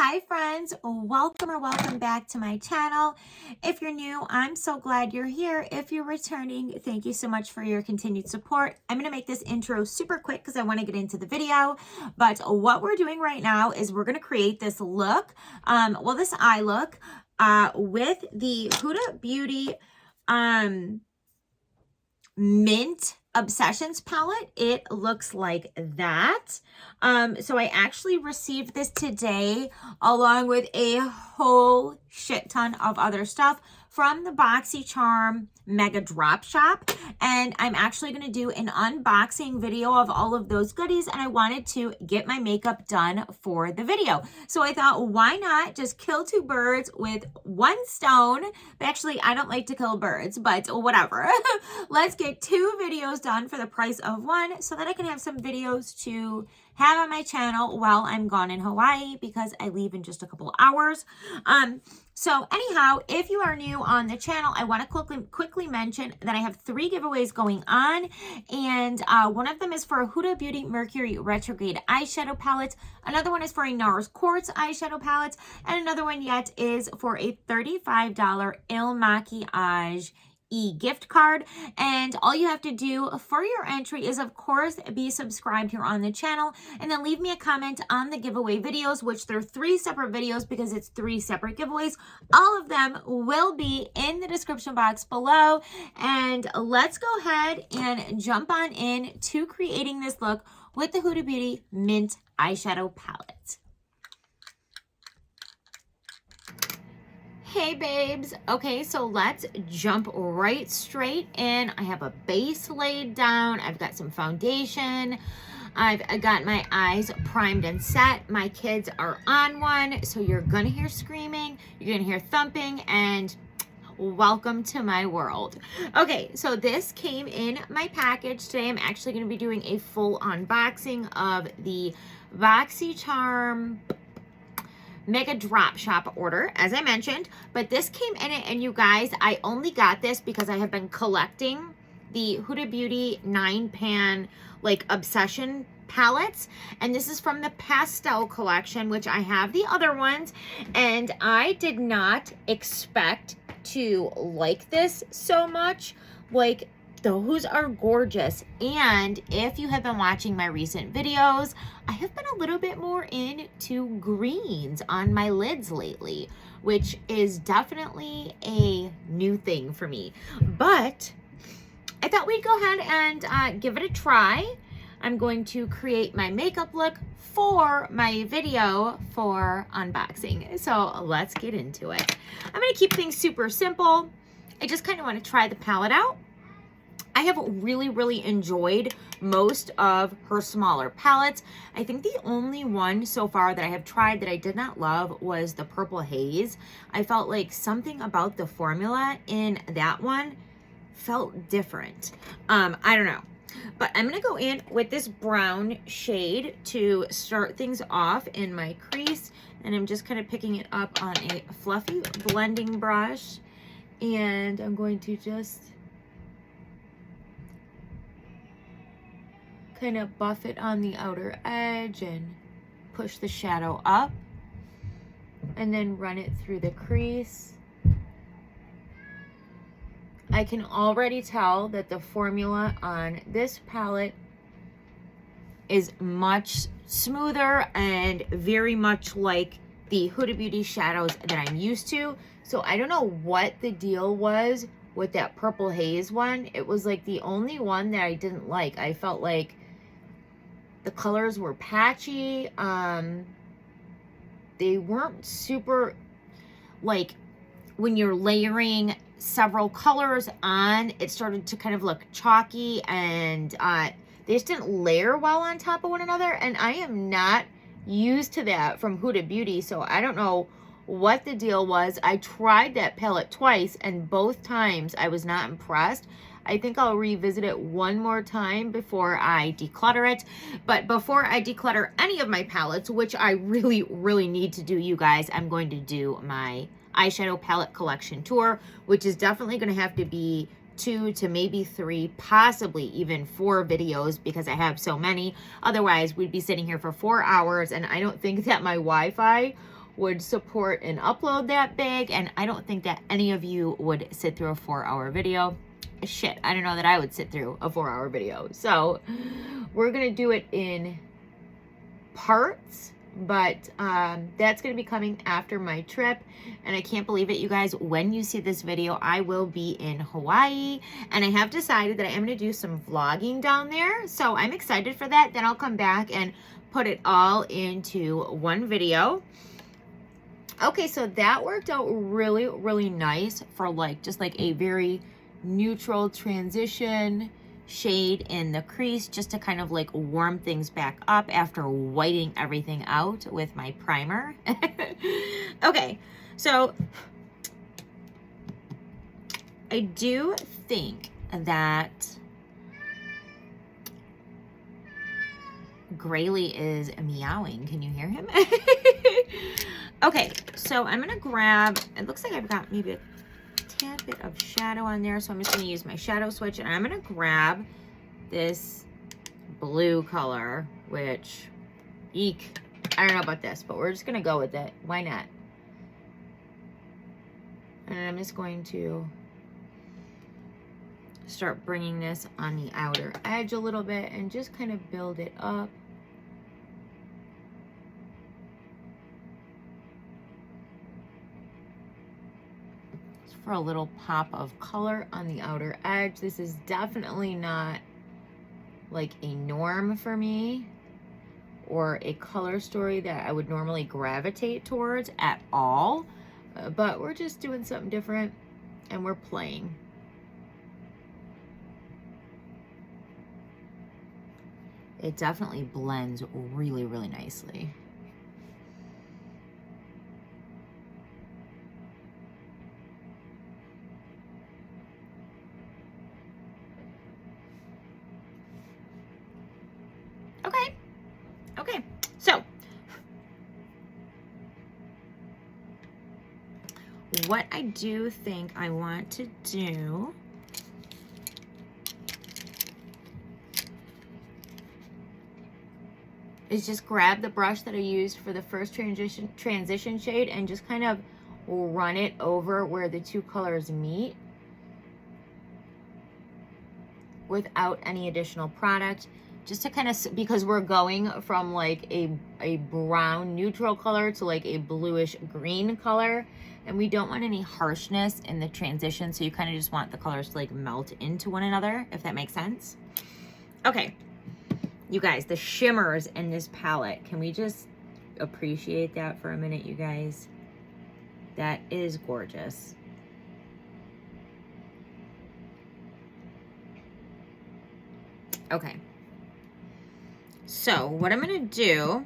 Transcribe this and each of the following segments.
Hi friends, welcome back to my channel. If you're new, I'm so glad you're here. If you're returning, thank you so much for your continued support. I'm going to make this intro super quick because I want to get into the video. But what we're doing right now is we're going to create this look, this eye look with the Huda Beauty Mint Obsessions palette. It looks like that. So I actually received this today along with a whole shit ton of other stuff from the BoxyCharm Mega Drop Shop, and I'm actually going to do an unboxing video of all of those goodies, and I wanted to get my makeup done for the video. So I thought, why not just kill two birds with one stone? Actually, I don't like to kill birds, but whatever. Let's get two videos done for the price of one so that I can have some videos to have on my channel while I'm gone in Hawaii, because I leave in just a couple hours. So anyhow, if you are new on the channel, I want to quickly mention that I have 3 giveaways going on, and one of them is for a Huda Beauty Mercury Retrograde Eyeshadow Palette. Another one is for a NARS Quartz Eyeshadow Palette, and another one yet is for a $35 Makiage gift card. And all you have to do for your entry is, of course, be subscribed here on the channel, and then leave me a comment on the giveaway videos, which there are 3 separate videos because it's 3 separate giveaways. All of them will be in the description box below. And let's go ahead and jump on in to creating this look with the Huda Beauty Mint Eyeshadow Palette. Hey babes. Okay, so let's jump right straight in. I have a base laid down. I've got some foundation. I've got my eyes primed and set. My kids are on one, so you're gonna hear screaming, you're gonna hear thumping, and welcome to my world. Okay, so this came in my package today. I'm actually gonna be doing a full unboxing of the BoxyCharm Mega Drop Shop order, as I mentioned, but this came in it, and you guys, I only got this because I have been collecting the Huda Beauty 9-pan like obsession palettes, and this is from the pastel collection, which I have the other ones, and I did not expect to like this so much. Like, those are gorgeous. And if you have been watching my recent videos, I have been a little bit more into greens on my lids lately, which is definitely a new thing for me. But I thought we'd go ahead and give it a try. I'm going to create my makeup look for my video for unboxing. So let's get into it. I'm going to keep things super simple. I just kind of want to try the palette out. I have really enjoyed most of her smaller palettes. I think the only one so far that I have tried that I did not love was the Purple Haze. I felt like something about the formula in that one felt different. I don't know. But I'm going to go in with this brown shade to start things off in my crease. And I'm just kind of picking it up on a fluffy blending brush. And I'm going to just kind of buff it on the outer edge and push the shadow up, and then run it through the crease. I can already tell that the formula on this palette is much smoother and very much like the Huda Beauty shadows that I'm used to. So I don't know what the deal was with that Purple Haze one. It was like the only one that I didn't like. I felt like the colors were patchy. They weren't super, like, when you're layering several colors on, it started to kind of look chalky, and they just didn't layer well on top of one another, and I am not used to that from Huda Beauty, so I don't know what the deal was. I tried that palette twice, and both times I was not impressed. I think I'll revisit it one more time before I declutter it. But before I declutter any of my palettes, which I really need to do, you guys, I'm going to do my eyeshadow palette collection tour, which is definitely going to have to be 2 to maybe 3, possibly even 4 videos, because I have so many. Otherwise, we'd be sitting here for 4 hours, and I don't think that my Wi-Fi would support an upload that big, and I don't think that any of you would sit through a 4-hour video. Shit, I don't know that I would sit through a 4-hour video. So we're gonna do it in parts, but that's gonna be coming after my trip. And I can't believe it, you guys, when you see this video, I will be in Hawaii, and I have decided that I am gonna do some vlogging down there. So I'm excited for that. Then I'll come back and put it all into one video. Okay, so that worked out really, really nice for like just like a very neutral transition shade in the crease, just to kind of like warm things back up after whiting everything out with my primer. Okay, so I do think that Grayley is meowing. Can you hear him? Okay, so I'm gonna grab, it looks like I've got maybe a tad bit of shadow on there, so I'm just gonna use my shadow switch, and I'm gonna grab this blue color, which, eek, I don't know about this, but we're just gonna go with it. Why not? And I'm just going to start bringing this on the outer edge a little bit and just kind of build it up. For a little pop of color on the outer edge. This is definitely not like a norm for me or a color story that I would normally gravitate towards at all, but we're just doing something different and we're playing. It definitely blends really, really nicely. Okay, so what I do think I want to do is just grab the brush that I used for the first transition shade and just kind of run it over where the two colors meet without any additional product. Just to kind of, because we're going from like a brown neutral color to like a bluish green color, and we don't want any harshness in the transition, so you kind of just want the colors to like melt into one another, if that makes sense. Okay, you guys, the shimmers in this palette, can we just appreciate that for a minute, you guys? That is gorgeous. Okay. So what I'm going to do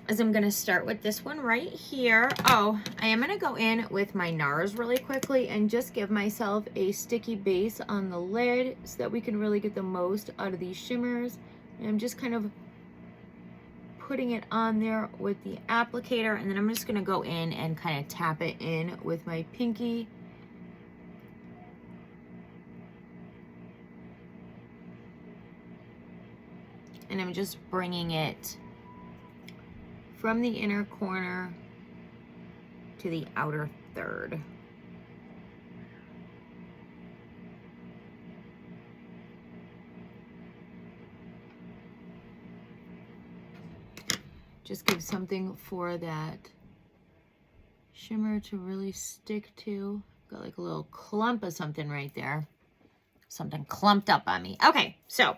is I'm going to start with this one right here. Oh, I am going to go in with my NARS really quickly and just give myself a sticky base on the lid so that we can really get the most out of these shimmers. And I'm just kind of putting it on there with the applicator, and then I'm just going to go in and kind of tap it in with my pinky. And I'm just bringing it from the inner corner to the outer third. Just give something for that shimmer to really stick to. Got like a little clump of something right there. Something clumped up on me. Okay, so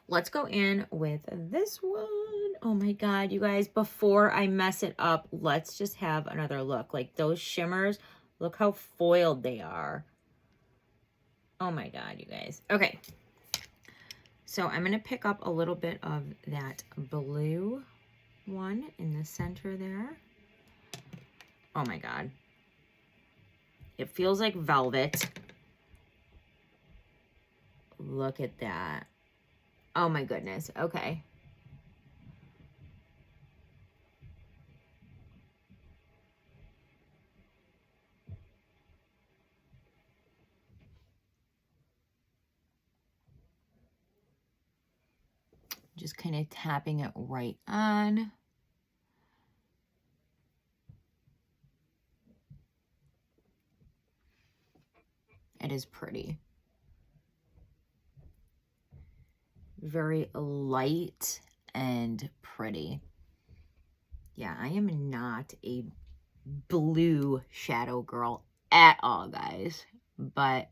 let's go in with this one. Oh my God, you guys, before I mess it up, let's just have another look. Like those shimmers, look how foiled they are. Oh my God, you guys. Okay. So I'm going to pick up a little bit of that blue one in the center there. Oh my God. It feels like velvet. Look at that. Oh my goodness. Okay. Just kind of tapping it right on. It is pretty. Very light and pretty. Yeah, I am not a blue shadow girl at all, guys. But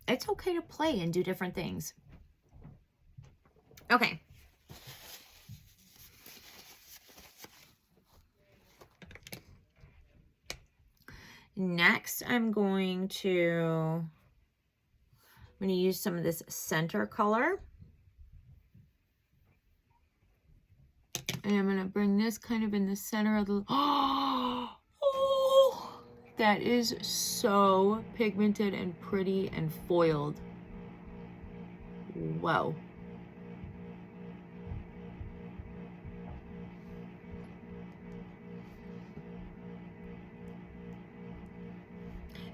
it's okay to play and do different things. Okay. Next, I'm going to use some of this center color. And I'm going to bring this kind of in the center of the... Oh, that is so pigmented and pretty and foiled. Wow.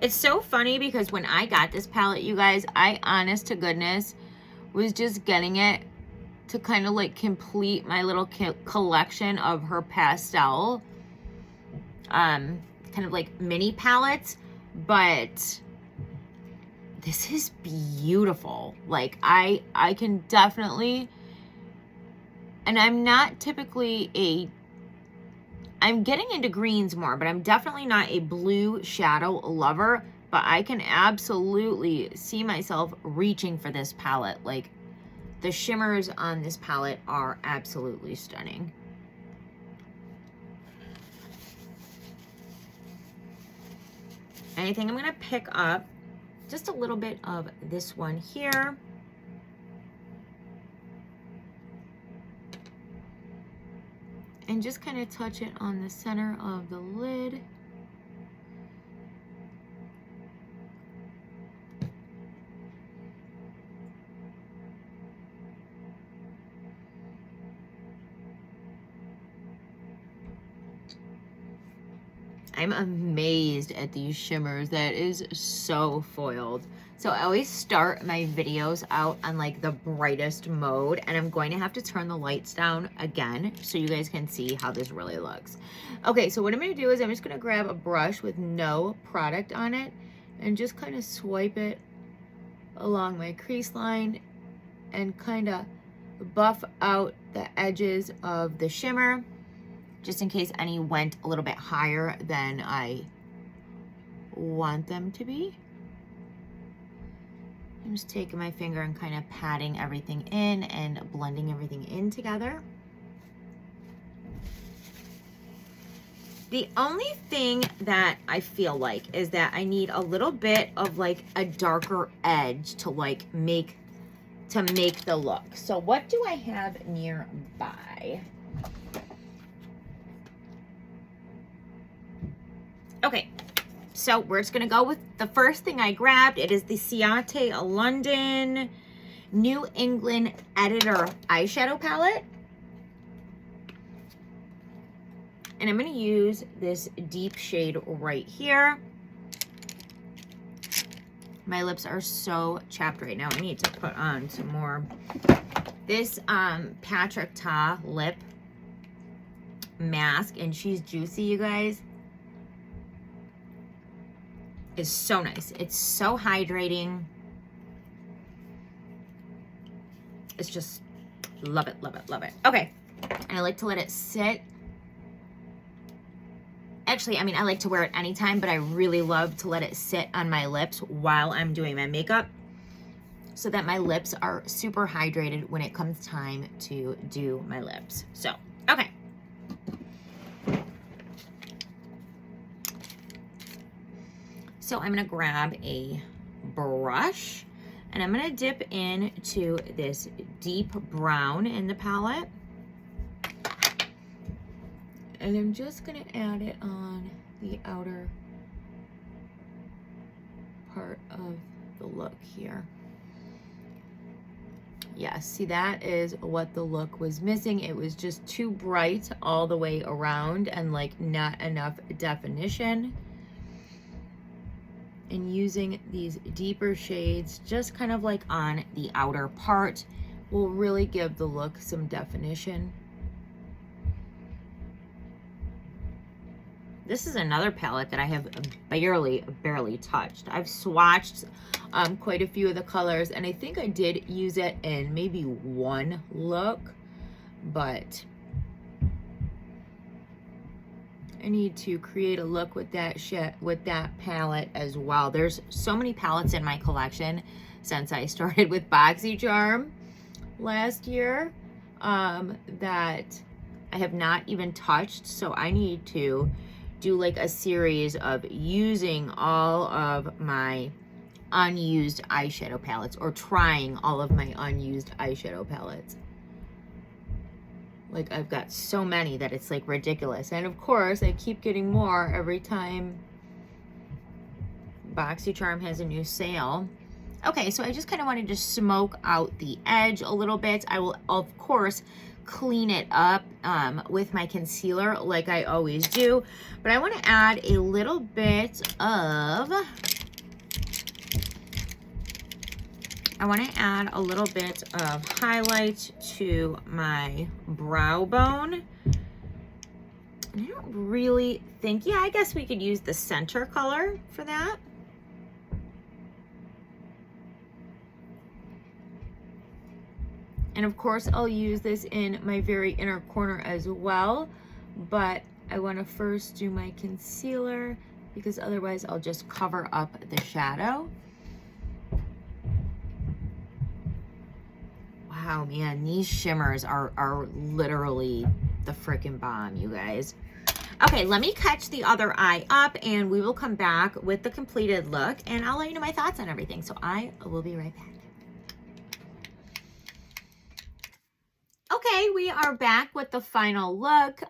It's so funny because when I got this palette, you guys, I honest to goodness was just getting it to kind of like complete my little collection of her pastel, kind of like mini palettes, but this is beautiful. Like I can definitely, and I'm not typically I'm getting into greens more, but I'm definitely not a blue shadow lover, but I can absolutely see myself reaching for this palette. Like, the shimmers on this palette are absolutely stunning. I think I'm gonna pick up just a little bit of this one here. And just kind of touch it on the center of the lid. I'm amazed at these shimmers. That is so foiled. So I always start my videos out on like the brightest mode, and I'm going to have to turn the lights down again so you guys can see how this really looks. Okay, so what I'm going to do is I'm just going to grab a brush with no product on it and just kind of swipe it along my crease line and kind of buff out the edges of the shimmer, just in case any went a little bit higher than I want them to be. I'm just taking my finger and kind of patting everything in and blending everything in together. The only thing that I feel like is that I need a little bit of like a darker edge to like make the look. So what do I have nearby? Okay, so we're just gonna go with the first thing I grabbed. It is the Ciate London New England Editor Eyeshadow Palette. And I'm gonna use this deep shade right here. My lips are so chapped right now. I need to put on some more. This Patrick Ta lip mask, and she's juicy, you guys, is so nice. It's so hydrating. It's just, love it, love it, love it. Okay, and I like to let it sit. Actually, I mean, I like to wear it anytime, but I really love to let it sit on my lips while I'm doing my makeup so that my lips are super hydrated when it comes time to do my lips. So, okay. So I'm gonna grab a brush and I'm gonna dip into this deep brown in the palette. And I'm just gonna add it on the outer part of the look here. Yeah, see, that is what the look was missing. It was just too bright all the way around and like not enough definition. and using these deeper shades just kind of like on the outer part will really give the look some definition. This is another palette that I have barely touched. I've swatched quite a few of the colors, and I think I did use it in maybe one look, but I need to create a look with that palette as well. There's so many palettes in my collection since I started with BoxyCharm last year that I have not even touched, so I need to do like a series of using all of my unused eyeshadow palettes, or trying all of my unused eyeshadow palettes. Like, I've got so many that it's like ridiculous. And of course, I keep getting more every time BoxyCharm has a new sale. Okay, so I just kind of wanted to smoke out the edge a little bit. I will, of course, clean it up with my concealer like I always do. But I want to add a little bit of... highlight to my brow bone. And I don't really think, yeah, I guess we could use the center color for that. And of course, I'll use this in my very inner corner as well. But I want to first do my concealer, because otherwise I'll just cover up the shadow. Wow, man, these shimmers are literally the freaking bomb, you guys. Okay, let me catch the other eye up, and we will come back with the completed look, and I'll let you know my thoughts on everything. So I will be right back. Okay, we are back with the final look.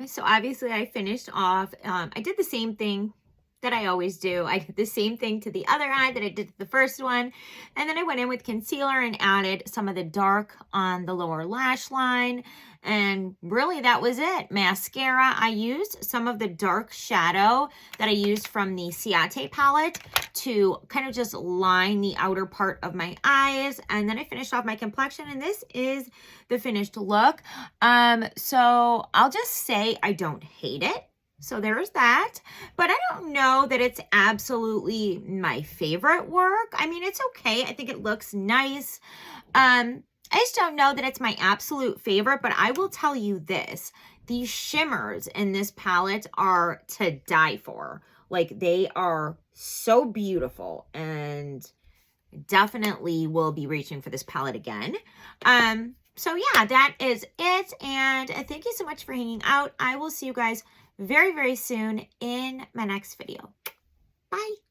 So obviously I finished off, I did the same thing that I always do. I did the same thing to the other eye that I did to the first one. And then I went in with concealer and added some of the dark on the lower lash line. And really that was it. Mascara, I used some of the dark shadow that I used from the Ciate palette to kind of just line the outer part of my eyes. And then I finished off my complexion, and this is the finished look. So I'll just say I don't hate it. So there's that, but I don't know that it's absolutely my favorite work. I mean, it's okay. I think it looks nice. I just don't know that it's my absolute favorite, but I will tell you this. These shimmers in this palette are to die for. Like, they are so beautiful, and definitely will be reaching for this palette again. So yeah, that is it. And thank you so much for hanging out. I will see you guys very, very soon in my next video. Bye.